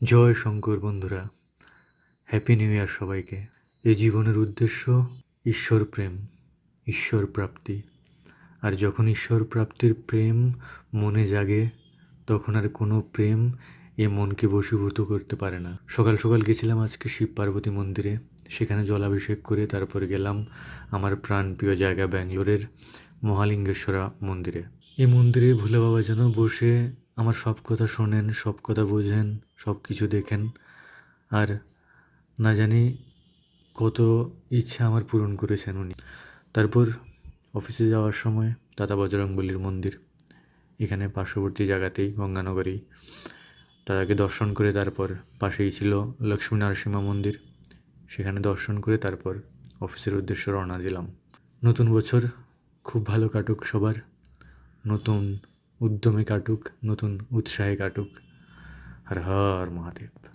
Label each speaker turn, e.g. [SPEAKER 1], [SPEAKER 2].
[SPEAKER 1] জয় শঙ্কর বন্ধুরা, happy new year সবাইকে। এই জীবনের উদ্দেশ্য ঈশ্বর প্রেম, ঈশ্বর প্রাপ্তি। আর যখন ঈশ্বর প্রাপ্তির প্রেম মনে জাগে, তখন আর কোনো প্রেম এ মনকে বশীভূত করতে পারে না। সকাল সকাল গেছিলাম আজকে শিব পার্বতী মন্দিরে, সেখানে জলাভিষেক করে তারপরে গেলাম আমার প্রাণপ্রিয় জায়গা ব্যাঙ্গালোরের মহালিঙ্গেশ্বরা মন্দিরে। এই মন্দিরে ভোলে বাবা যেন বসে আমার সব কথা শোনেন, সব কথা বোঝেন, সব কিছু দেখেন, আর না জানি কত ইচ্ছা আমার পূরণ করেছেন উনি। তারপর অফিসে যাওয়ার সময় দাদা বজরংবলীর মন্দির, এখানে পার্শ্ববর্তী জায়গাতেই গঙ্গানগরেই, দাদাকে দর্শন করে তারপর পাশেই ছিল লক্ষ্মী নরসিংহ মন্দির, সেখানে দর্শন করে তারপর অফিসের উদ্দেশ্যে রওনা দিলাম। নতুন বছর খুব ভালো কাটুক সবার, নতুন উদ্যমে কাটুক, নতুন উৎসাহে কাটুক। হর হর মহাদেব।